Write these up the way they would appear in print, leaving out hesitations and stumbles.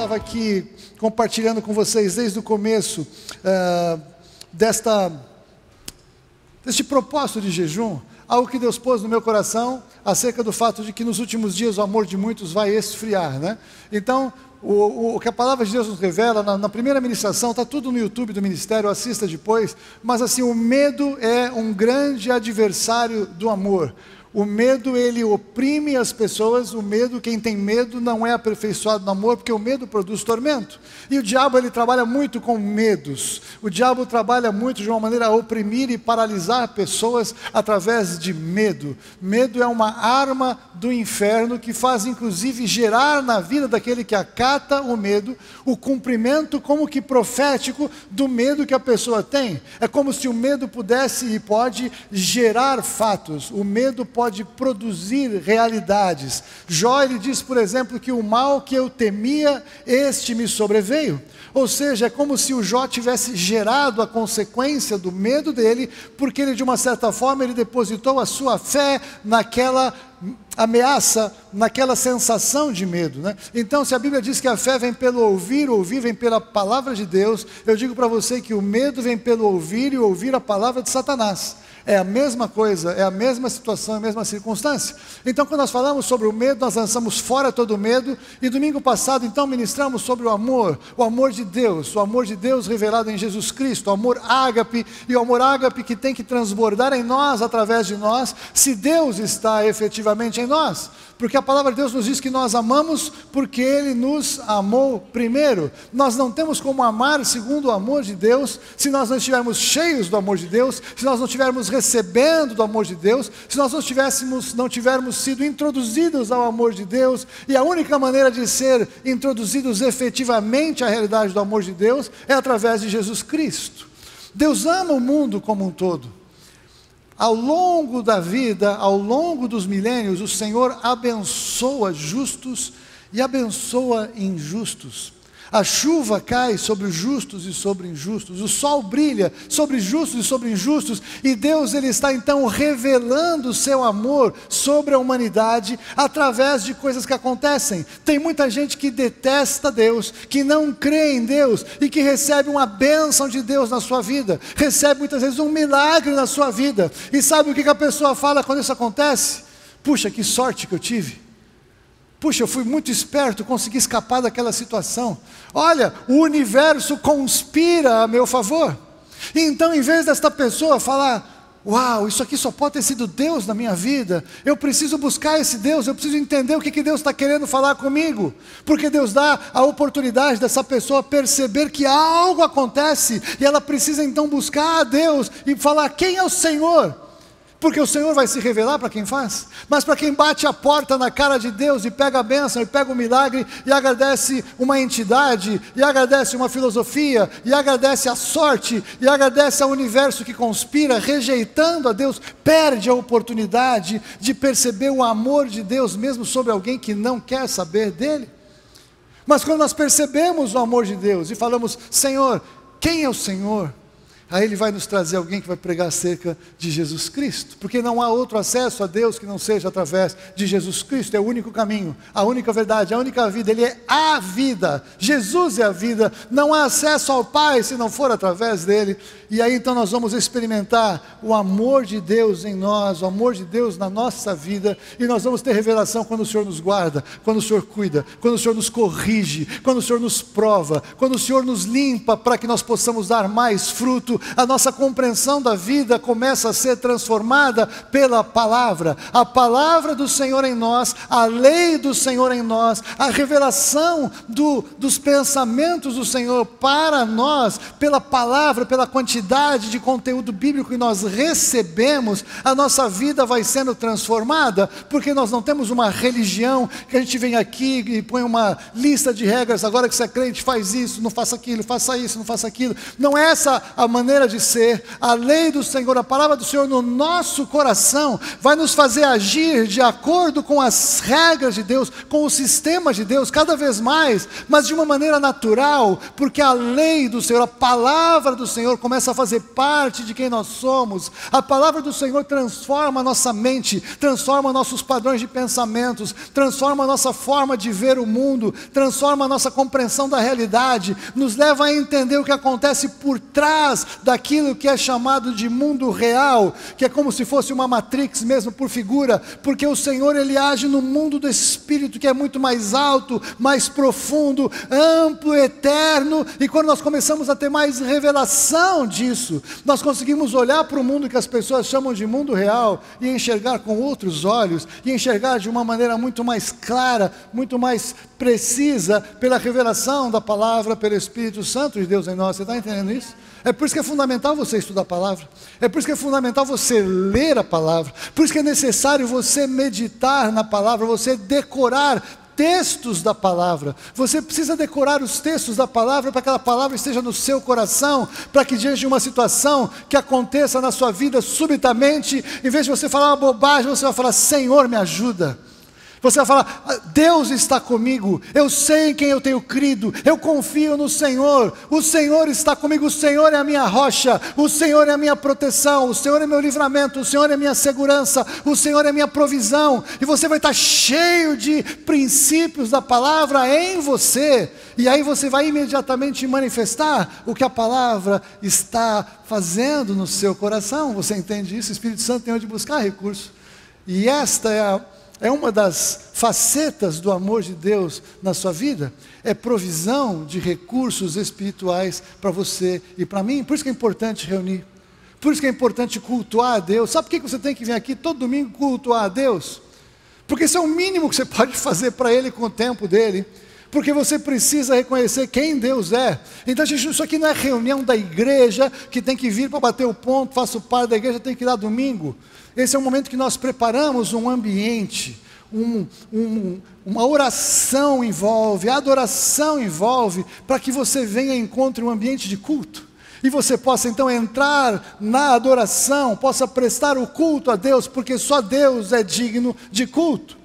estava aqui compartilhando com vocês desde o começo deste propósito de jejum, algo que Deus pôs no meu coração acerca do fato de que nos últimos dias o amor de muitos vai esfriar, né? Então, o que a palavra de Deus nos revela, na primeira ministração, está tudo no YouTube do ministério, assista depois, mas assim, o medo é um grande adversário do amor. O medo, ele oprime as pessoas. O medo, quem tem medo não é aperfeiçoado no amor, porque o medo produz tormento. E o diabo, ele trabalha muito com medos. O diabo trabalha muito de uma maneira a oprimir e paralisar pessoas através de medo. Medo é uma arma do inferno que faz inclusive gerar na vida daquele que acata o medo, o cumprimento como que profético do medo que a pessoa tem. É como se o medo pudesse e pode gerar fatos. O medo pode produzir realidades. Jó, ele diz, por exemplo, que o mal que eu temia, este me sobreveio. Ou seja, é como se o Jó tivesse gerado a consequência do medo dele, porque ele, de uma certa forma, ele depositou a sua fé naquela ameaça, naquela sensação de medo, né? Então, se a Bíblia diz que a fé vem pelo ouvir, o ouvir vem pela palavra de Deus, eu digo para você que o medo vem pelo ouvir e ouvir a palavra de Satanás. É a mesma coisa, é a mesma situação, é a mesma circunstância. Então, quando nós falamos sobre o medo, nós lançamos fora todo o medo. E domingo passado, então, ministramos sobre o amor de Deus, o amor de Deus revelado em Jesus Cristo, o amor ágape, e o amor ágape que tem que transbordar em nós, através de nós, se Deus está efetivamente em nós. Porque a palavra de Deus nos diz que nós amamos porque Ele nos amou primeiro. Nós não temos como amar segundo o amor de Deus, se nós não estivermos cheios do amor de Deus, se nós não estivermos recebendo do amor de Deus, se nós não tivermos sido introduzidos ao amor de Deus. E a única maneira de ser introduzidos efetivamente à realidade do amor de Deus é através de Jesus Cristo. Deus ama o mundo como um todo. Ao longo da vida, ao longo dos milênios, o Senhor abençoa justos e abençoa injustos. A chuva cai sobre os justos e sobre injustos, o sol brilha sobre justos e sobre injustos, e Deus, Ele está então revelando o seu amor sobre a humanidade através de coisas que acontecem. Tem muita gente que detesta Deus, que não crê em Deus e que recebe uma bênção de Deus na sua vida, recebe muitas vezes um milagre na sua vida, e sabe o que a pessoa fala quando isso acontece? Puxa, que sorte que eu tive. Puxa, eu fui muito esperto, consegui escapar daquela situação. Olha, o universo conspira a meu favor. E então, em vez desta pessoa falar, uau, isso aqui só pode ter sido Deus na minha vida, eu preciso buscar esse Deus, eu preciso entender o que Deus está querendo falar comigo. Porque Deus dá a oportunidade dessa pessoa perceber que algo acontece, e ela precisa então buscar a Deus e falar, quem é o Senhor? Porque o Senhor vai se revelar para quem faz. Mas para quem bate a porta na cara de Deus e pega a bênção, e pega o milagre, e agradece uma entidade, e agradece uma filosofia, e agradece a sorte, e agradece ao universo que conspira, rejeitando a Deus, perde a oportunidade de perceber o amor de Deus, mesmo sobre alguém que não quer saber dele. Mas quando nós percebemos o amor de Deus, e falamos, Senhor, quem é o Senhor? Aí Ele vai nos trazer alguém que vai pregar acerca de Jesus Cristo, porque não há outro acesso a Deus que não seja através de Jesus Cristo. É o único caminho, a única verdade, a única vida. Ele é a vida, Jesus é a vida. Não há acesso ao Pai se não for através dele. E aí então nós vamos experimentar o amor de Deus em nós, o amor de Deus na nossa vida, e nós vamos ter revelação quando o Senhor nos guarda, quando o Senhor cuida, quando o Senhor nos corrige, quando o Senhor nos prova, quando o Senhor nos limpa para que nós possamos dar mais fruto. A nossa compreensão da vida começa a ser transformada pela palavra. A palavra do Senhor em nós, a lei do Senhor em nós, a revelação dos pensamentos do Senhor para nós, pela palavra, pela quantidade de conteúdo bíblico que nós recebemos, a nossa vida vai sendo transformada, porque nós não temos uma religião que a gente vem aqui e põe uma lista de regras, agora que você é crente, faz isso, não faça aquilo, faça isso, não faça aquilo. Não é essa a maneira maneira de ser, a lei do Senhor, a palavra do Senhor no nosso coração, vai nos fazer agir de acordo com as regras de Deus, com o sistema de Deus, cada vez mais, mas de uma maneira natural, porque a lei do Senhor, a palavra do Senhor começa a fazer parte de quem nós somos. A palavra do Senhor transforma a nossa mente, transforma nossos padrões de pensamentos, transforma a nossa forma de ver o mundo, transforma a nossa compreensão da realidade, nos leva a entender o que acontece por trás daquilo que é chamado de mundo real, que é como se fosse uma matrix mesmo por figura, porque o Senhor ele age no mundo do Espírito, que é muito mais alto, mais profundo, amplo, eterno, e quando nós começamos a ter mais revelação disso, nós conseguimos olhar para o mundo que as pessoas chamam de mundo real, e enxergar com outros olhos, e enxergar de uma maneira muito mais clara, muito mais precisa, pela revelação da palavra, pelo Espírito Santo de Deus em nós. Você está entendendo isso? É por isso que é fundamental você estudar a palavra, é por isso que é fundamental você ler a palavra, por isso que é necessário você meditar na palavra, você decorar textos da palavra. Você precisa decorar os textos da palavra para que aquela palavra esteja no seu coração, para que diante de uma situação que aconteça na sua vida subitamente, em vez de você falar uma bobagem, você vai falar: Senhor, me ajuda. Você vai falar: Deus está comigo, eu sei em quem eu tenho crido, eu confio no Senhor, o Senhor está comigo, o Senhor é a minha rocha, o Senhor é a minha proteção, o Senhor é meu livramento, o Senhor é minha segurança, o Senhor é minha provisão, e você vai estar cheio de princípios da palavra em você, e aí você vai imediatamente manifestar o que a palavra está fazendo no seu coração. Você entende isso? O Espírito Santo tem onde buscar recurso, e esta é uma das facetas do amor de Deus na sua vida, é provisão de recursos espirituais para você e para mim. Por isso que é importante reunir, por isso que é importante cultuar a Deus. Sabe por que você tem que vir aqui todo domingo cultuar a Deus? Porque isso é o mínimo que você pode fazer para Ele com o tempo dele, porque você precisa reconhecer quem Deus é. Então, gente, isso aqui não é reunião da igreja, que tem que vir para bater o ponto, faço parte da igreja, tem que ir lá domingo. Esse é um momento que nós preparamos um ambiente, uma oração envolve, a adoração envolve, para que você venha e encontre um ambiente de culto, e você possa então entrar na adoração, possa prestar o culto a Deus, porque só Deus é digno de culto.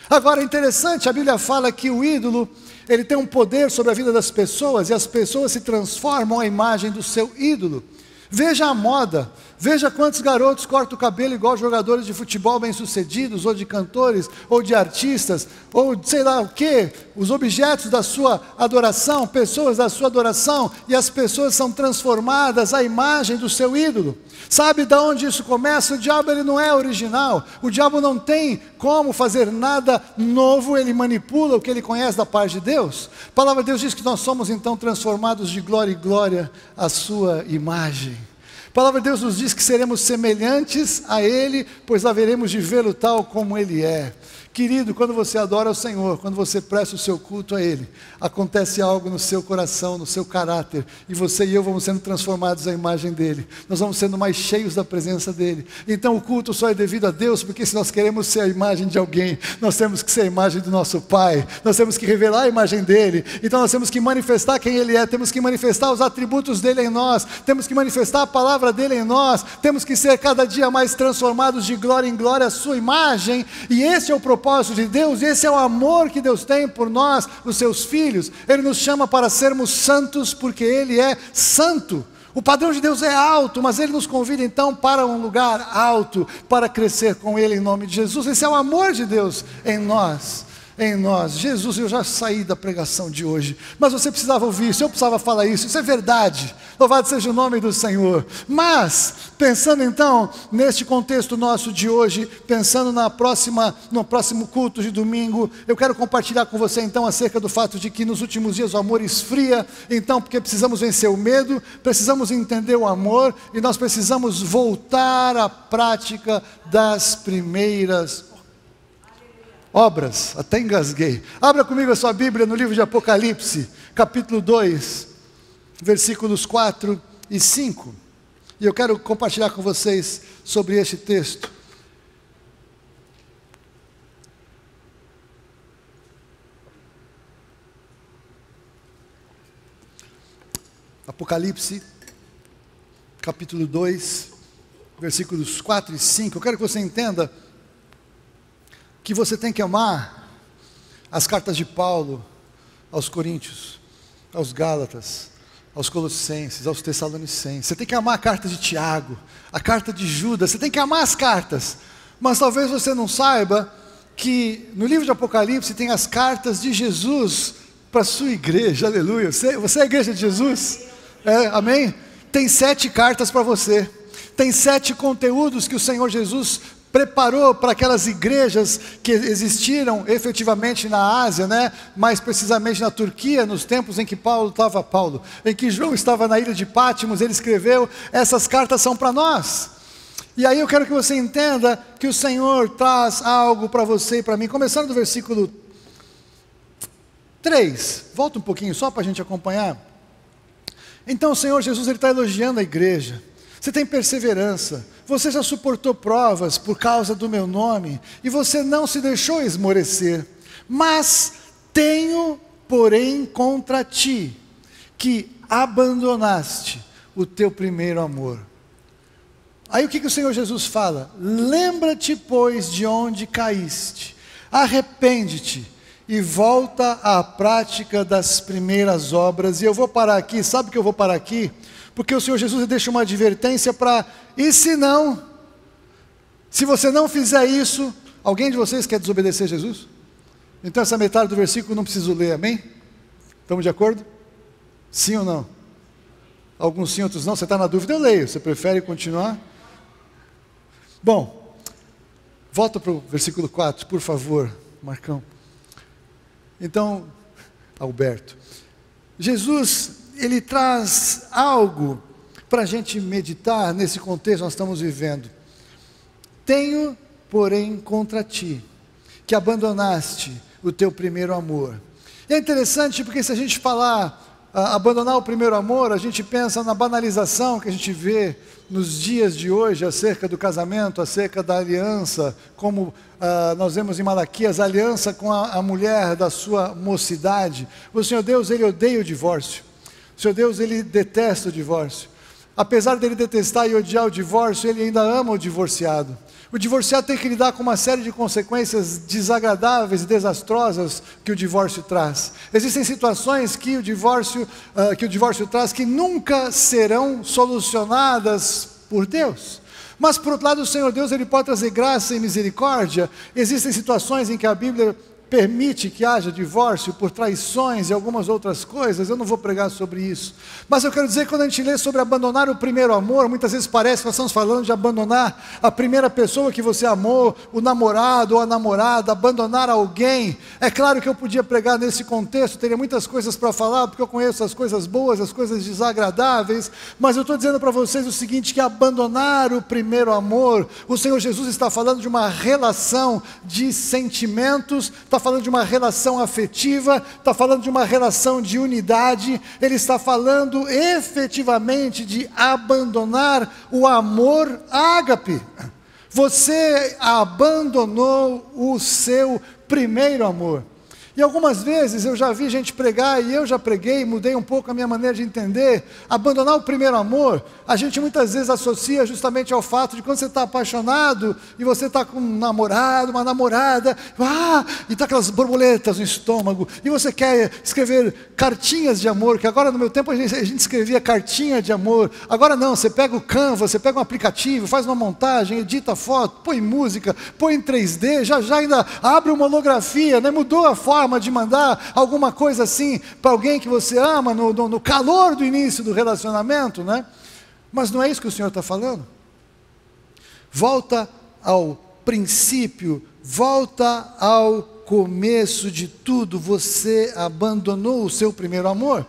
Agora é interessante, a Bíblia fala que o ídolo, ele tem um poder sobre a vida das pessoas, e as pessoas se transformam à imagem do seu ídolo. Veja a moda, veja quantos garotos cortam o cabelo igual jogadores de futebol bem-sucedidos, ou de cantores, ou de artistas, ou sei lá o que, os objetos da sua adoração, pessoas da sua adoração, e as pessoas são transformadas à imagem do seu ídolo. Sabe de onde isso começa? O diabo ele não é original, o diabo não tem como fazer nada novo, ele manipula o que ele conhece da parte de Deus. A palavra de Deus diz que nós somos então transformados de glória em glória à sua imagem. A palavra de Deus nos diz que seremos semelhantes a Ele, pois haveremos de vê-lo tal como Ele é. Querido, quando você adora o Senhor, quando você presta o seu culto a Ele, acontece algo no seu coração, no seu caráter, e você e eu vamos sendo transformados à imagem dEle, nós vamos sendo mais cheios da presença dEle. Então o culto só é devido a Deus, porque se nós queremos ser a imagem de alguém, nós temos que ser a imagem do nosso Pai, nós temos que revelar a imagem dEle, então nós temos que manifestar quem Ele é, temos que manifestar os atributos dEle em nós, temos que manifestar a palavra dEle em nós, temos que ser cada dia mais transformados de glória em glória à sua imagem, e esse é o propósito de Deus, esse é o amor que Deus tem por nós, os seus filhos. Ele nos chama para sermos santos, porque Ele é santo. O padrão de Deus é alto, mas Ele nos convida então para um lugar alto, para crescer com Ele em nome de Jesus. Esse é o amor de Deus em nós. Jesus, eu já saí da pregação de hoje, mas você precisava ouvir isso, eu precisava falar isso, isso é verdade, louvado seja o nome do Senhor. Mas, pensando então, neste contexto nosso de hoje, pensando no próximo culto de domingo, eu quero compartilhar com você então acerca do fato de que nos últimos dias o amor esfria, então porque precisamos vencer o medo, precisamos entender o amor, e nós precisamos voltar à prática das primeiras obras. Até engasguei. Abra comigo a sua Bíblia no livro de Apocalipse, capítulo 2, versículos 4 e 5. E eu quero compartilhar com vocês sobre este texto. Apocalipse, capítulo 2, versículos 4 e 5. Eu quero que você entenda que você tem que amar as cartas de Paulo aos Coríntios, aos Gálatas, aos Colossenses, aos Tessalonicenses. Você tem que amar a carta de Tiago, a carta de Judas. Você tem que amar as cartas. Mas talvez você não saiba que no livro de Apocalipse tem as cartas de Jesus para a sua igreja. Aleluia. Você é a igreja de Jesus? Amém? Tem 7 cartas para você. Tem 7 conteúdos que o Senhor Jesus preparou para aquelas igrejas que existiram efetivamente na Ásia, né? Mais precisamente na Turquia, nos tempos em que em que João estava na ilha de Patmos. Ele escreveu: essas cartas são para nós. E aí eu quero que você entenda que o Senhor traz algo para você e para mim, começando do versículo 3, volta um pouquinho só para a gente acompanhar. Então o Senhor Jesus está elogiando a igreja. Você tem perseverança, você já suportou provas por causa do meu nome, e você não se deixou esmorecer. Mas tenho, porém, contra ti, que abandonaste o teu primeiro amor. Aí o que o Senhor Jesus fala? Lembra-te, pois, de onde caíste, arrepende-te e volta à prática das primeiras obras. E eu vou parar aqui, sabe que eu vou parar aqui? Porque o Senhor Jesus deixa uma advertência e se não, se você não fizer isso, alguém de vocês quer desobedecer a Jesus? Então essa metade do versículo não preciso ler, amém? Estamos de acordo? Sim ou não? Alguns sim, outros não. Você está na dúvida, eu leio. Você prefere continuar? Bom, volta para o versículo 4, por favor, Marcão. Então, Alberto, Jesus, ele traz algo para a gente meditar nesse contexto que nós estamos vivendo. Tenho, porém, contra ti, que abandonaste o teu primeiro amor. E é interessante porque se a gente falar abandonar o primeiro amor, a gente pensa na banalização que a gente vê nos dias de hoje acerca do casamento, acerca da aliança, como nós vemos em Malaquias, a aliança com a mulher da sua mocidade. O Senhor Deus, Ele odeia o divórcio. O Senhor Deus, Ele detesta o divórcio. Apesar dele detestar e odiar o divórcio, Ele ainda ama o divorciado. O divorciado tem que lidar com uma série de consequências desagradáveis e desastrosas que o divórcio traz. Existem situações que o divórcio traz que nunca serão solucionadas por Deus. Mas por outro lado, o Senhor Deus, Ele pode trazer graça e misericórdia. Existem situações em que a Bíblia permite que haja divórcio por traições e algumas outras coisas. Eu não vou pregar sobre isso, mas eu quero dizer que quando a gente lê sobre abandonar o primeiro amor, muitas vezes parece que nós estamos falando de abandonar a primeira pessoa que você amou, o namorado ou a namorada, abandonar alguém. É claro que eu podia pregar nesse contexto, teria muitas coisas para falar, porque eu conheço as coisas boas, as coisas desagradáveis, mas eu estou dizendo para vocês o seguinte, que abandonar o primeiro amor, o Senhor Jesus está falando de uma relação de sentimentos, está falando de uma relação afetiva, está falando de uma relação de unidade. Ele está falando efetivamente de abandonar o amor ágape. Você abandonou o seu primeiro amor. E algumas vezes eu já vi gente pregar, e eu já preguei, mudei um pouco a minha maneira de entender. Abandonar o primeiro amor, a gente muitas vezes associa justamente ao fato de quando você está apaixonado, e você está com um namorado, uma namorada, e está aquelas borboletas no estômago, e você quer escrever cartinhas de amor, que agora no meu tempo a gente escrevia cartinha de amor. Agora não, você pega o Canva, você pega um aplicativo, faz uma montagem, edita foto, põe música, põe em 3D, já ainda abre uma holografia, né? Mudou a forma de mandar alguma coisa assim para alguém que você ama, no calor do início do relacionamento, né? Mas não é isso que o Senhor está falando. Volta ao princípio, volta ao começo de tudo. Você abandonou o seu primeiro amor.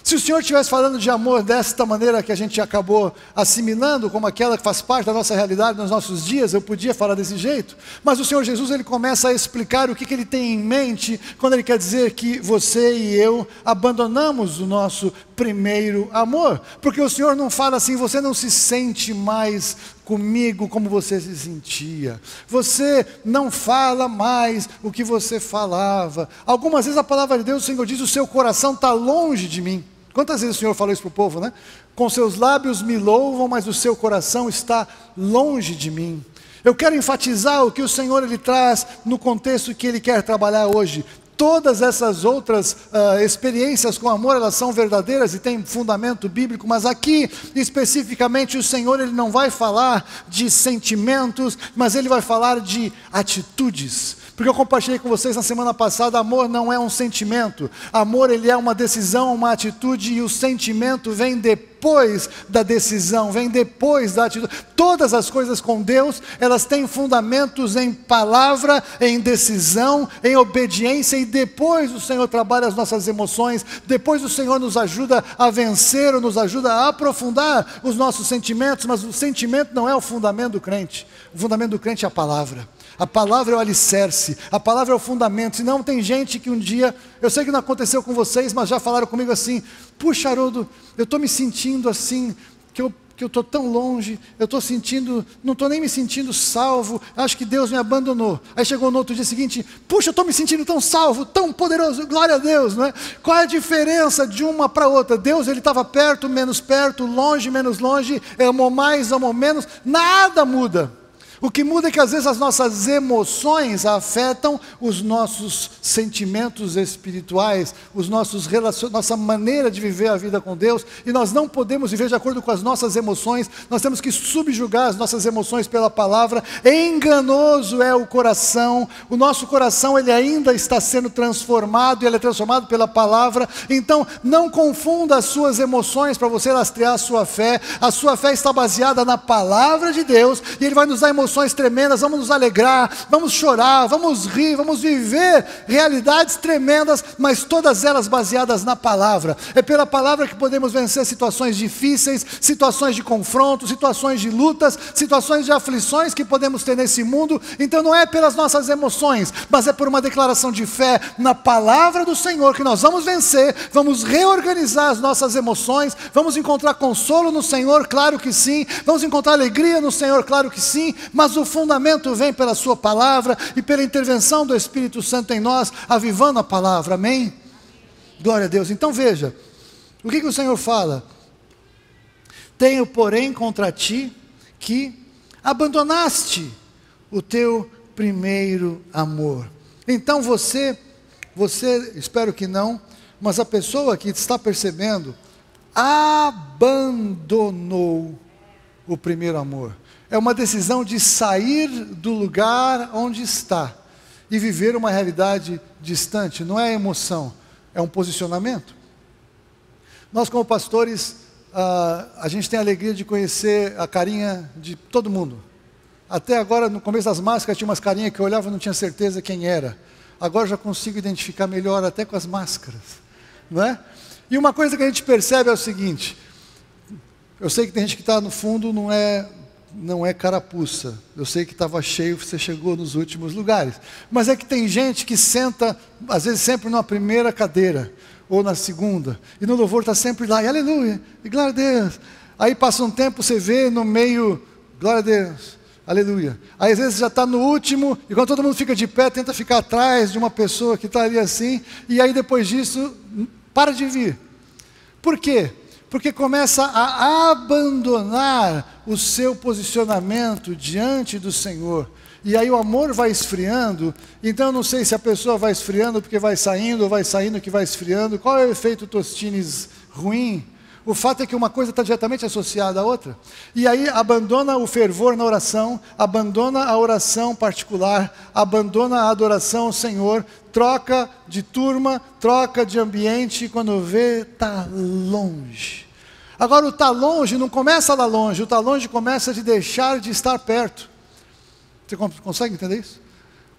Se o Senhor estivesse falando de amor desta maneira que a gente acabou assimilando, como aquela que faz parte da nossa realidade nos nossos dias, eu podia falar desse jeito. Mas o Senhor Jesus, Ele começa a explicar o que Ele tem em mente, quando Ele quer dizer que você e eu abandonamos o nosso primeiro amor. Porque o Senhor não fala assim, você não se sente mais comigo como você se sentia. Você não fala mais o que você falava. Algumas vezes a palavra de Deus, o Senhor diz, o seu coração está longe de mim. Quantas vezes o Senhor falou isso para o povo, né? Com seus lábios me louvam, mas o seu coração está longe de mim. Eu quero enfatizar o que o Senhor Ele traz no contexto que Ele quer trabalhar hoje. Todas essas outras experiências com amor, elas são verdadeiras e têm fundamento bíblico, mas aqui, especificamente, o Senhor Ele não vai falar de sentimentos, mas Ele vai falar de atitudes. Porque eu compartilhei com vocês na semana passada, amor não é um sentimento. Amor, ele é uma decisão, uma atitude, e o sentimento vem depois da decisão, vem depois da atitude. Todas as coisas com Deus, elas têm fundamentos em palavra, em decisão, em obediência, e depois o Senhor trabalha as nossas emoções, depois o Senhor nos ajuda a vencer, ou nos ajuda a aprofundar os nossos sentimentos, mas o sentimento não é o fundamento do crente. O fundamento do crente é a palavra. A palavra é o alicerce, a palavra é o fundamento. Senão tem gente que um dia, eu sei que não aconteceu com vocês, mas já falaram comigo assim: puxa, Haroldo, eu estou me sentindo assim, que eu estou tão longe, eu estou sentindo, não estou nem me sentindo salvo, acho que Deus me abandonou. Aí chegou no outro dia seguinte: puxa, eu estou me sentindo tão salvo, tão poderoso, glória a Deus, não é? Qual é a diferença de uma para outra? Deus, ele estava perto, menos perto, longe, menos longe, amou mais, amou menos, nada muda. O que muda é que às vezes as nossas emoções afetam os nossos sentimentos espirituais, nossa maneira de viver a vida com Deus, e nós não podemos viver de acordo com as nossas emoções, nós temos que subjugar as nossas emoções pela palavra. Enganoso é o coração, o nosso coração ele ainda está sendo transformado, e ele é transformado pela palavra. Então não confunda as suas emoções para você lastrear a sua fé está baseada na palavra de Deus, e Ele vai nos dar emoções tremendas, vamos nos alegrar, vamos chorar, vamos rir, vamos viver realidades tremendas, mas todas elas baseadas na palavra. É pela palavra que podemos vencer situações difíceis, situações de confronto, situações de lutas, situações de aflições que podemos ter nesse mundo. Então não é pelas nossas emoções, mas é por uma declaração de fé na palavra do Senhor que nós vamos vencer, vamos reorganizar as nossas emoções, vamos encontrar consolo no Senhor, claro que sim, vamos encontrar alegria no Senhor, claro que sim, mas o fundamento vem pela sua palavra e pela intervenção do Espírito Santo em nós, avivando a palavra, amém? Glória a Deus. Então veja, o que o Senhor fala? Tenho, porém, contra ti que abandonaste o teu primeiro amor. Então você, espero que não, mas a pessoa que está percebendo, abandonou o primeiro amor. É uma decisão de sair do lugar onde está e viver uma realidade distante. Não é emoção, é um posicionamento. Nós como pastores, a gente tem a alegria de conhecer a carinha de todo mundo. Até agora, no começo das máscaras, tinha umas carinhas que eu olhava e não tinha certeza quem era. Agora já consigo identificar melhor até com as máscaras, não é? E uma coisa que a gente percebe é o seguinte: eu sei que tem gente que está no fundo, não é carapuça. Eu sei que estava cheio, você chegou nos últimos lugares. Mas é que tem gente que senta, às vezes sempre na primeira cadeira, ou na segunda, e no louvor está sempre lá, e aleluia, e glória a Deus. Aí passa um tempo, você vê no meio, glória a Deus, aleluia. Aí às vezes já está no último, e quando todo mundo fica de pé, tenta ficar atrás de uma pessoa que está ali assim, e aí depois disso, para de vir. Por quê? Porque começa a abandonar o seu posicionamento diante do Senhor. E aí o amor vai esfriando. Então eu não sei se a pessoa vai esfriando porque vai saindo, ou vai saindo que vai esfriando. Qual é o efeito Tostines ruim? O fato é que uma coisa está diretamente associada à outra. E aí abandona o fervor na oração, abandona a oração particular, abandona a adoração ao Senhor, troca de turma, troca de ambiente, e quando vê, está longe. Agora o está longe não começa lá longe, o está longe começa de deixar de estar perto. Você consegue entender isso?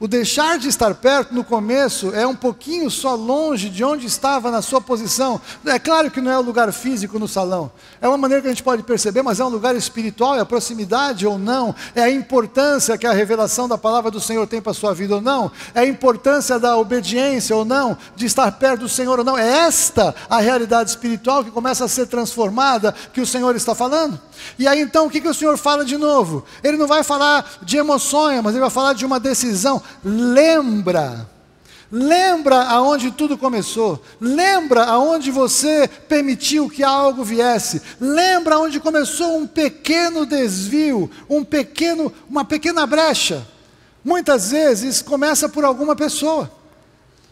O deixar de estar perto no começo é um pouquinho só longe de onde estava na sua posição. É claro que não é o lugar físico no salão. É uma maneira que a gente pode perceber, mas é um lugar espiritual, é a proximidade ou não. É a importância que a revelação da palavra do Senhor tem para a sua vida ou não. É a importância da obediência ou não, de estar perto do Senhor ou não. É esta a realidade espiritual que começa a ser transformada, que o Senhor está falando. E aí então o que o Senhor fala de novo? Ele não vai falar de emoções, mas ele vai falar de uma decisão. Lembra Lembra aonde tudo começou. Lembra aonde você permitiu que algo viesse. Lembra onde começou um pequeno desvio, uma pequena brecha. Muitas vezes começa por alguma pessoa.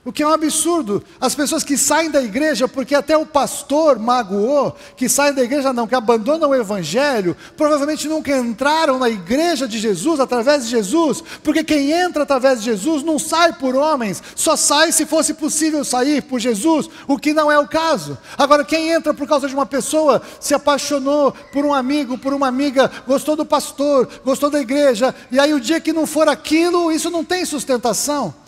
O que é um absurdo. As pessoas que saem da igreja, porque até o pastor magoou, que saem da igreja não, que abandonam o evangelho, provavelmente nunca entraram na igreja de Jesus, através de Jesus, porque quem entra através de Jesus não sai por homens, só sai se fosse possível sair por Jesus, o que não é o caso. Agora, quem entra por causa de uma pessoa, se apaixonou por um amigo, por uma amiga, gostou do pastor, gostou da igreja, e aí o dia que não for aquilo, isso não tem sustentação.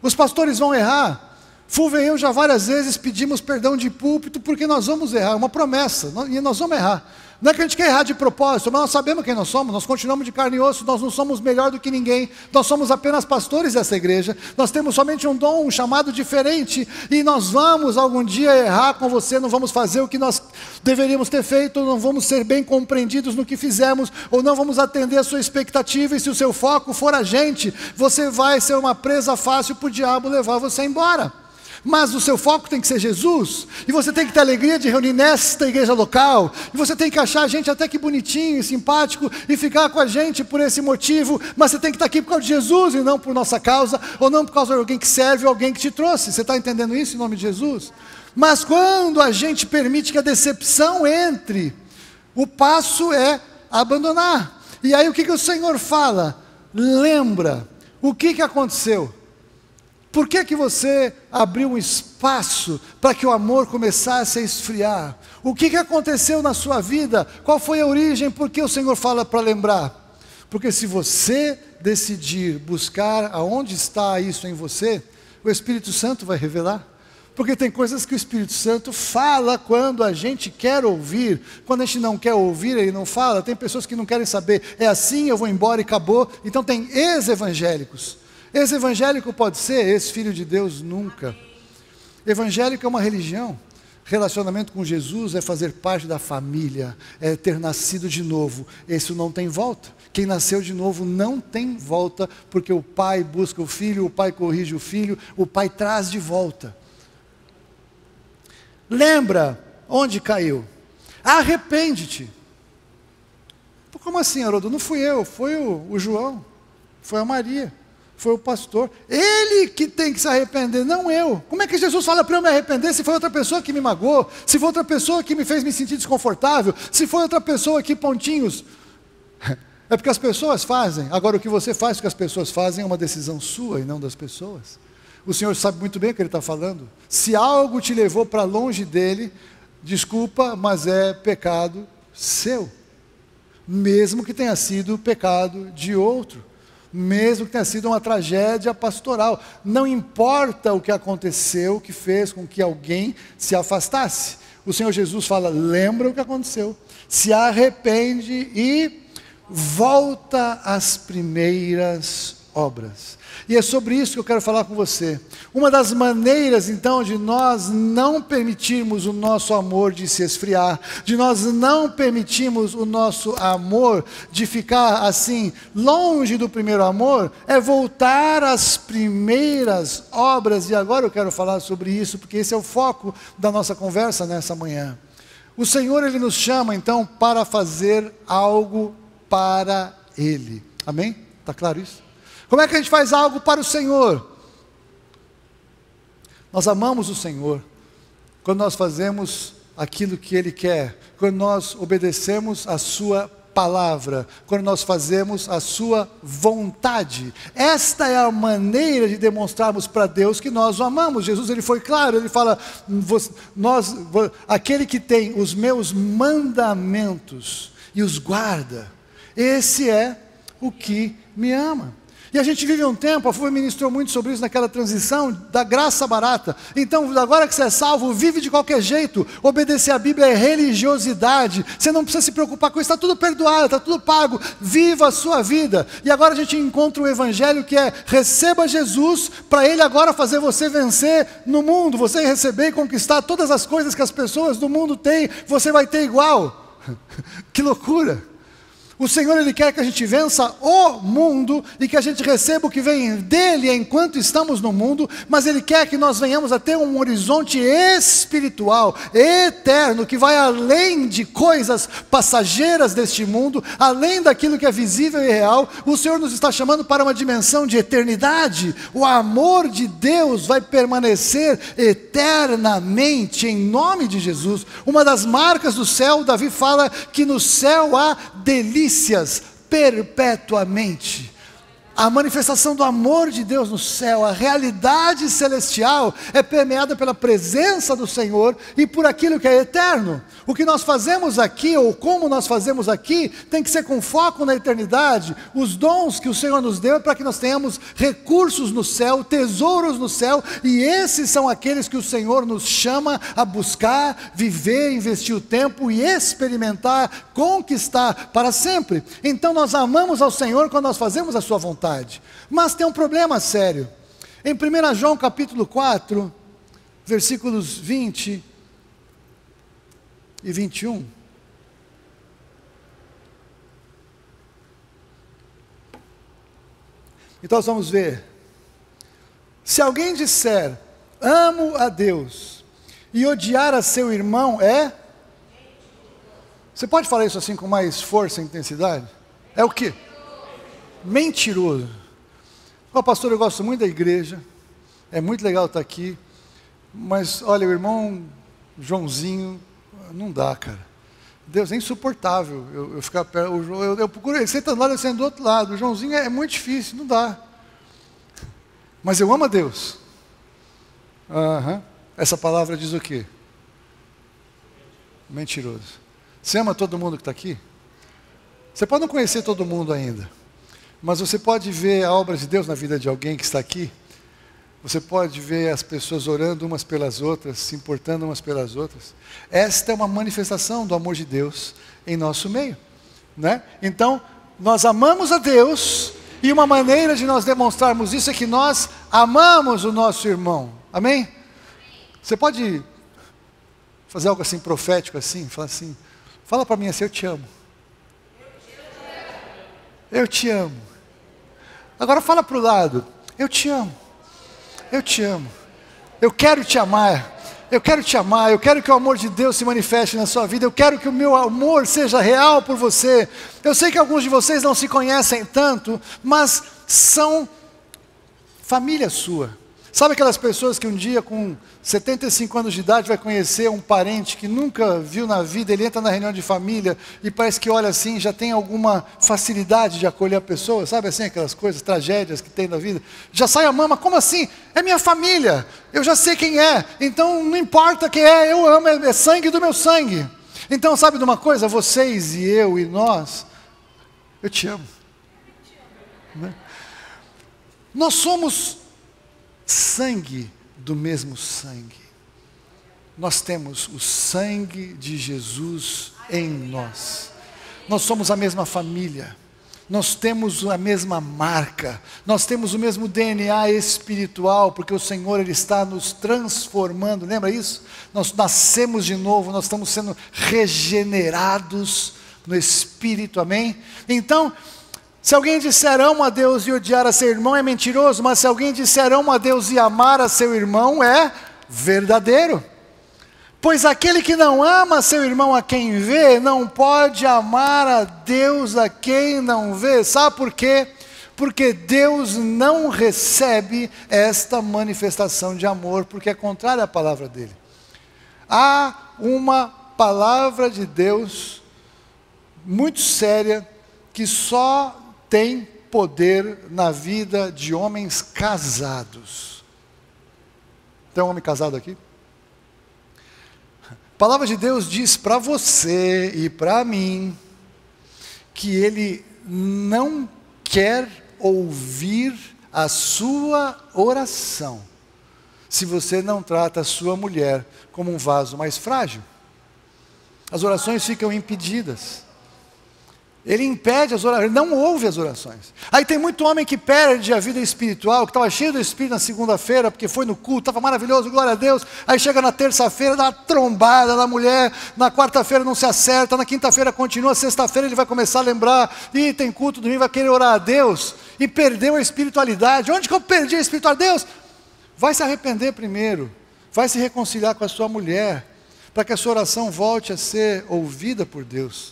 Os pastores vão errar. Fulvio e eu já várias vezes pedimos perdão de púlpito porque nós vamos errar, é uma promessa, e nós vamos errar. Não é que a gente quer errar de propósito, mas nós sabemos quem nós somos, nós continuamos de carne e osso, nós não somos melhor do que ninguém, nós somos apenas pastores dessa igreja, nós temos somente um dom, um chamado diferente, e nós vamos algum dia errar com você, não vamos fazer o que nós deveríamos ter feito, não vamos ser bem compreendidos no que fizemos, ou não vamos atender a sua expectativa, e se o seu foco for a gente, você vai ser uma presa fácil para o diabo levar você embora. Mas o seu foco tem que ser Jesus, e você tem que ter alegria de reunir nesta igreja local, e você tem que achar a gente até que bonitinho e simpático, e ficar com a gente por esse motivo, mas você tem que estar aqui por causa de Jesus, e não por nossa causa, ou não por causa de alguém que serve, ou alguém que te trouxe. Você está entendendo isso em nome de Jesus? Mas quando a gente permite que a decepção entre, o passo é abandonar. E aí o que o Senhor fala? Lembra, o que aconteceu? Por que você abriu um espaço para que o amor começasse a esfriar? O que aconteceu na sua vida? Qual foi a origem? Por que o Senhor fala para lembrar? Porque se você decidir buscar aonde está isso em você, o Espírito Santo vai revelar. Porque tem coisas que o Espírito Santo fala quando a gente quer ouvir. Quando a gente não quer ouvir, ele não fala. Tem pessoas que não querem saber. É assim, eu vou embora e acabou. Então tem ex-evangélicos. Ex-evangélico pode ser, ex-filho de Deus nunca. Evangélico é uma religião. Relacionamento com Jesus é fazer parte da família, é ter nascido de novo. Isso não tem volta. Quem nasceu de novo não tem volta, porque o pai busca o filho, o pai corrige o filho, o pai traz de volta. Lembra onde caiu? Arrepende-te. Como assim, Haroldo? Não fui eu, foi o João, foi a Maria. Foi o pastor, ele que tem que se arrepender, não eu. Como é que Jesus fala para eu me arrepender se foi outra pessoa que me magoou, se foi outra pessoa que me fez me sentir desconfortável, se foi outra pessoa que pontinhos? É porque as pessoas fazem. Agora o que você faz com as pessoas fazem é uma decisão sua e não das pessoas. O Senhor sabe muito bem o que Ele está falando. Se algo te levou para longe dEle, desculpa, mas é pecado seu, mesmo que tenha sido pecado de outro. Mesmo que tenha sido uma tragédia pastoral, não importa o que aconteceu, que fez com que alguém se afastasse. O Senhor Jesus fala, lembra o que aconteceu, se arrepende e volta às primeiras obras. E é sobre isso que eu quero falar com você. Uma das maneiras, então, de nós não permitirmos o nosso amor de se esfriar, de nós não permitirmos o nosso amor de ficar assim, longe do primeiro amor, é voltar às primeiras obras. E agora eu quero falar sobre isso, porque esse é o foco da nossa conversa nessa manhã. O Senhor, Ele nos chama, então, para fazer algo para Ele. Amém? Está claro isso? Como é que a gente faz algo para o Senhor? Nós amamos o Senhor quando nós fazemos aquilo que Ele quer, quando nós obedecemos a Sua palavra, quando nós fazemos a Sua vontade. Esta é a maneira de demonstrarmos para Deus que nós o amamos. Jesus, Ele foi claro, Ele fala, aquele que tem os meus mandamentos e os guarda, esse é o que me ama. E a gente vive um tempo, a FUVA ministrou muito sobre isso naquela transição da graça barata. Então, agora que você é salvo, vive de qualquer jeito. Obedecer a Bíblia é religiosidade. Você não precisa se preocupar com isso, está tudo perdoado, está tudo pago. Viva a sua vida. E agora a gente encontra o Evangelho que é, receba Jesus, para Ele agora fazer você vencer no mundo. Você receber e conquistar todas as coisas que as pessoas do mundo têm, você vai ter igual. Que loucura! O Senhor, Ele quer que a gente vença o mundo e que a gente receba o que vem dEle enquanto estamos no mundo, mas Ele quer que nós venhamos a ter um horizonte espiritual, eterno, que vai além de coisas passageiras deste mundo, além daquilo que é visível e real. O Senhor nos está chamando para uma dimensão de eternidade. O amor de Deus vai permanecer eternamente, em nome de Jesus. Uma das marcas do céu, Davi fala que no céu há delícias perpetuamente. A manifestação do amor de Deus no céu, a realidade celestial é permeada pela presença do Senhor e por aquilo que é eterno. O que nós fazemos aqui, ou como nós fazemos aqui, tem que ser com foco na eternidade. Os dons que o Senhor nos deu é para que nós tenhamos recursos no céu, tesouros no céu, e esses são aqueles que o Senhor nos chama a buscar, viver, investir o tempo e experimentar, conquistar para sempre. Então nós amamos ao Senhor quando nós fazemos a sua vontade. Mas tem um problema sério. Em 1 João capítulo 4, versículos 20 e 21. Então nós vamos ver. Se alguém disser, amo a Deus, e odiar a seu irmão é... Você pode falar isso assim com mais força e intensidade? É o quê? Mentiroso. Pastor, eu gosto muito da igreja, é muito legal estar aqui, mas olha, o irmão Joãozinho, não dá, cara. Deus é insuportável eu ficar perto, eu procuro, ele senta lá, eu sento do outro lado, o Joãozinho é muito difícil, não dá. Mas eu amo a Deus. Essa palavra diz o quê? Mentiroso. Você ama todo mundo que está aqui? Você pode não conhecer todo mundo ainda, mas você pode ver a obra de Deus na vida de alguém que está aqui. Você pode ver as pessoas orando umas pelas outras, se importando umas pelas outras. Esta é uma manifestação do amor de Deus em nosso meio, né? Então, nós amamos a Deus, e uma maneira de nós demonstrarmos isso é que nós amamos o nosso irmão. Amém? Você pode fazer algo assim profético assim, falar assim, fala para mim assim, eu te amo. Eu te amo. Agora fala para o lado, eu te amo. Eu te amo. Eu quero te amar. Eu quero te amar. Eu quero que o amor de Deus se manifeste na sua vida. Eu quero que o meu amor seja real por você. Eu sei que alguns de vocês não se conhecem tanto, mas são família sua. Sabe aquelas pessoas que um dia com 75 anos de idade vai conhecer um parente que nunca viu na vida, ele entra na reunião de família e parece que olha assim, já tem alguma facilidade de acolher a pessoa, sabe assim, aquelas coisas, tragédias que tem na vida, já sai a mama, como assim? É minha família, eu já sei quem é, então não importa quem é, eu amo, é sangue do meu sangue. Então sabe de uma coisa, vocês e eu e nós, eu te amo. Né? Nós somos sangue do mesmo sangue. Nós temos o sangue de Jesus em nós. Nós somos a mesma família. Nós temos a mesma marca. Nós temos o mesmo DNA espiritual, porque o Senhor Ele está nos transformando. Lembra isso? Nós nascemos de novo, nós estamos sendo regenerados no Espírito, amém? Então, se alguém disser amo a Deus e odiar a seu irmão é mentiroso, mas se alguém disser amo a Deus e amar a seu irmão é verdadeiro. Pois aquele que não ama seu irmão a quem vê, não pode amar a Deus a quem não vê. Sabe por quê? Porque Deus não recebe esta manifestação de amor, porque é contrária à palavra dele. Há uma palavra de Deus muito séria que só tem poder na vida de homens casados. Tem um homem casado aqui? A palavra de Deus diz para você e para mim que Ele não quer ouvir a sua oração se você não trata a sua mulher como um vaso mais frágil. As orações ficam impedidas. Ele impede as orações, ele não ouve as orações. Aí tem muito homem que perde a vida espiritual, que estava cheio do Espírito na segunda-feira, porque foi no culto, estava maravilhoso, glória a Deus. Aí chega na terça-feira, dá uma trombada na mulher, na quarta-feira não se acerta, na quinta-feira continua, sexta-feira ele vai começar a lembrar, e tem culto, domingo vai querer orar a Deus, e perdeu a espiritualidade. Onde que eu perdi a espiritualidade? Deus, vai se arrepender primeiro, vai se reconciliar com a sua mulher, para que a sua oração volte a ser ouvida por Deus.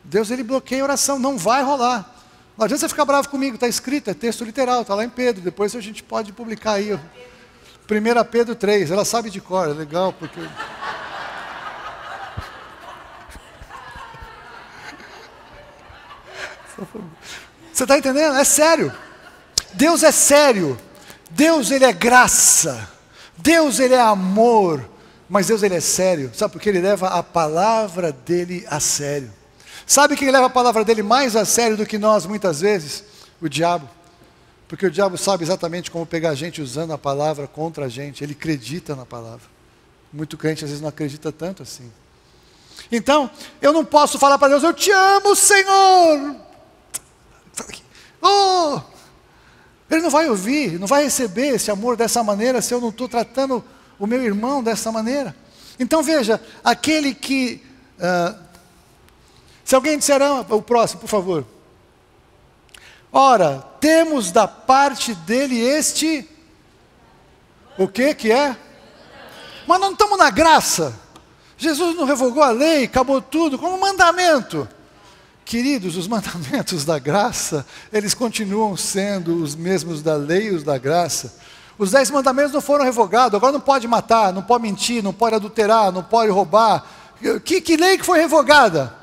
Deus, ele bloqueia a oração, não vai rolar. Não adianta você ficar bravo comigo, está escrito, é texto literal, está lá em Pedro, depois a gente pode publicar aí, 1 Pedro 3, ela sabe de cor, é legal, porque... Você está entendendo? É sério. Deus é sério. Deus, ele é graça. Deus, ele é amor. Mas Deus, ele é sério. Sabe por quê? Ele leva a palavra dele a sério. Sabe quem leva a palavra dele mais a sério do que nós muitas vezes? O diabo. Porque o diabo sabe exatamente como pegar a gente usando a palavra contra a gente. Ele acredita na palavra. Muito crente às vezes não acredita tanto assim. Então, eu não posso falar para Deus, eu te amo, Senhor. Oh! Ele não vai ouvir, não vai receber esse amor dessa maneira se eu não estou tratando o meu irmão dessa maneira. Então veja, aquele que... se alguém disser, o próximo, por favor. Ora, temos da parte dele este... O que é? Mas não estamos na graça. Jesus não revogou a lei, acabou tudo, como mandamento. Queridos, os mandamentos da graça, eles continuam sendo os mesmos da lei e os da graça. Os 10 mandamentos não foram revogados, agora não pode matar, não pode mentir, não pode adulterar, não pode roubar. Que lei que foi revogada?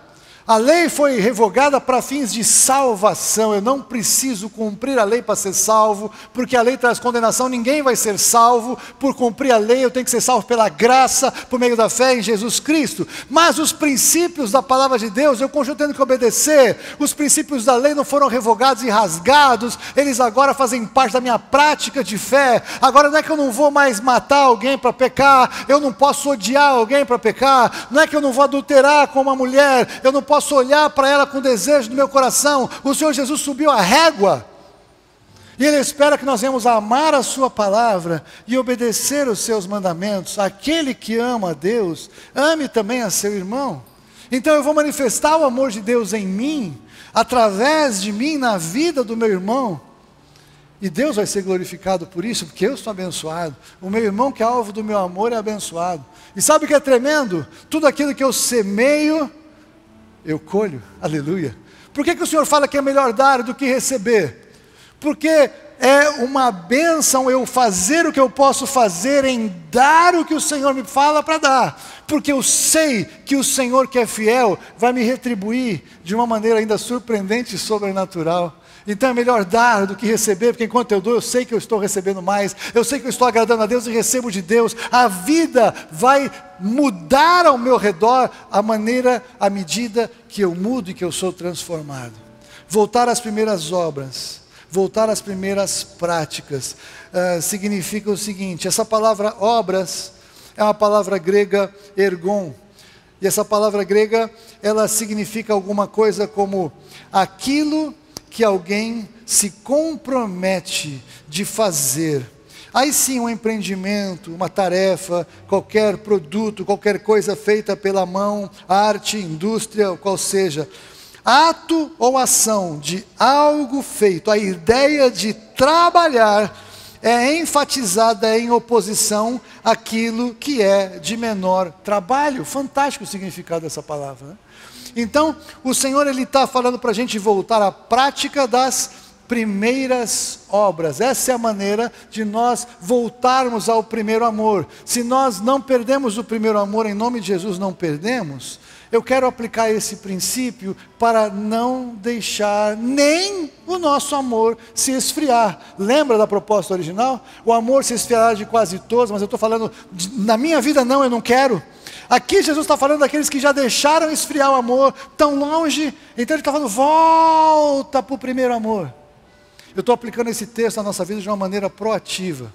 A lei foi revogada para fins de salvação. Eu não preciso cumprir a lei para ser salvo, porque a lei traz condenação, ninguém vai ser salvo por cumprir a lei. Eu tenho que ser salvo pela graça, por meio da fé em Jesus Cristo. Mas os princípios da palavra de Deus, eu continuo tendo que obedecer. Os princípios da lei não foram revogados e rasgados, eles agora fazem parte da minha prática de fé. Agora não é que eu não vou mais matar alguém para pecar, eu não posso odiar alguém para pecar, não é que eu não vou adulterar com uma mulher, eu não posso olhar para ela com desejo no meu coração. O Senhor Jesus subiu a régua, e Ele espera que nós venhamos amar a sua palavra e obedecer os seus mandamentos. Aquele que ama a Deus, ame também a seu irmão. Então eu vou manifestar o amor de Deus em mim, através de mim, na vida do meu irmão, e Deus vai ser glorificado por isso, porque eu estou abençoado. O meu irmão que é alvo do meu amor é abençoado. E sabe o que é tremendo? Tudo aquilo que eu semeio, eu colho, aleluia. Por que o Senhor fala que é melhor dar do que receber? Porque é uma bênção eu fazer o que eu posso fazer em dar o que o Senhor me fala para dar. Porque eu sei que o Senhor que é fiel vai me retribuir de uma maneira ainda surpreendente e sobrenatural. Então é melhor dar do que receber, porque enquanto eu dou, eu sei que eu estou recebendo mais, eu sei que eu estou agradando a Deus e recebo de Deus. A vida vai mudar ao meu redor à medida que eu mudo e que eu sou transformado. Voltar às primeiras obras, voltar às primeiras práticas, significa o seguinte: essa palavra obras é uma palavra grega ergon, e essa palavra grega, ela significa alguma coisa como aquilo que alguém se compromete de fazer. Aí sim, um empreendimento, uma tarefa, qualquer produto, qualquer coisa feita pela mão, arte, indústria, qual seja, ato ou ação de algo feito, a ideia de trabalhar é enfatizada em oposição àquilo que é de menor trabalho. Fantástico o significado dessa palavra, né? Então, o Senhor, Ele está falando para a gente voltar à prática das primeiras obras. Essa é a maneira de nós voltarmos ao primeiro amor. Se nós não perdemos o primeiro amor, em nome de Jesus não perdemos, eu quero aplicar esse princípio para não deixar nem o nosso amor se esfriar. Lembra da proposta original? O amor se esfriará de quase todos, mas eu estou falando, na minha vida não, eu não quero. Aqui Jesus está falando daqueles que já deixaram esfriar o amor, tão longe, então Ele está falando, volta para o primeiro amor. Eu estou aplicando esse texto na nossa vida de uma maneira proativa.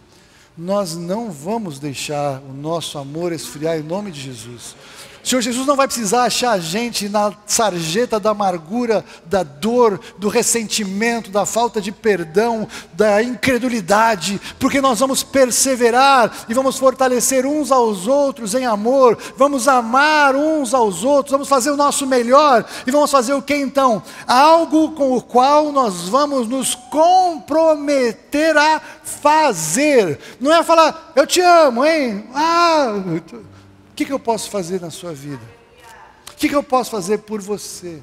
Nós não vamos deixar o nosso amor esfriar em nome de Jesus. O Senhor Jesus não vai precisar achar a gente na sarjeta da amargura, da dor, do ressentimento, da falta de perdão, da incredulidade, porque nós vamos perseverar e vamos fortalecer uns aos outros em amor, vamos amar uns aos outros, vamos fazer o nosso melhor e vamos fazer o que então? Algo com o qual nós vamos nos comprometer a fazer. Não é falar, eu te amo, hein? O que eu posso fazer na sua vida? O que eu posso fazer por você?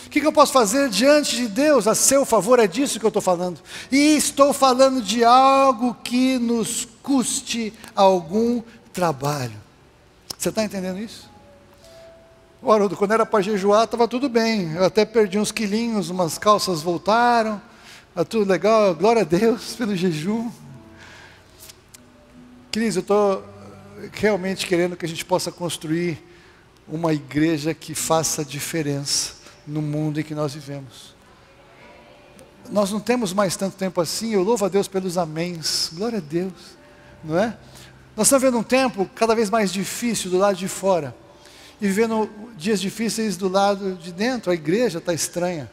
O que eu posso fazer diante de Deus a seu favor? É disso que eu estou falando. E estou falando de algo que nos custe algum trabalho. Você está entendendo isso? Ora, quando era para jejuar, estava tudo bem. Eu até perdi uns quilinhos, umas calças voltaram. Está tudo legal, glória a Deus pelo jejum. Queridos, eu estou realmente querendo que a gente possa construir uma igreja que faça diferença no mundo em que nós vivemos. Nós não temos mais tanto tempo assim, eu louvo a Deus pelos améns, glória a Deus, não é? Nós estamos vivendo um tempo cada vez mais difícil do lado de fora, e vivendo dias difíceis do lado de dentro. A igreja está estranha,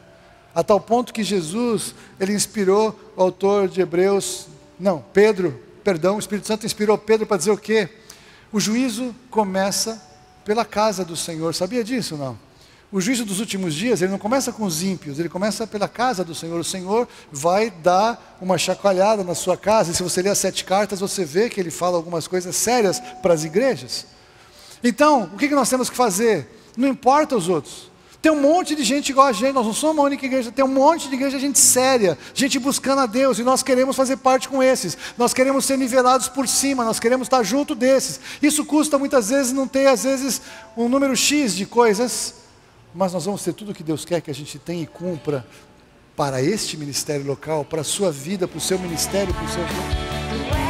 a tal ponto que Jesus, ele inspirou o autor de Hebreus, o Espírito Santo inspirou Pedro para dizer o quê? O juízo começa pela casa do Senhor. Sabia disso, não? O juízo dos últimos dias, ele não começa com os ímpios, ele começa pela casa do Senhor. O Senhor vai dar uma chacoalhada na sua casa, e se você ler as 7 cartas, você vê que ele fala algumas coisas sérias para as igrejas. Então, o que nós temos que fazer? Não importa os outros. Tem um monte de gente igual a gente, nós não somos uma única igreja, tem um monte de igreja, gente séria, gente buscando a Deus, e nós queremos fazer parte com esses, nós queremos ser nivelados por cima, nós queremos estar junto desses. Isso custa muitas vezes não ter, às vezes, um número X de coisas, mas nós vamos ter tudo o que Deus quer que a gente tenha e cumpra para este ministério local, para a sua vida, para o seu ministério, para o seu...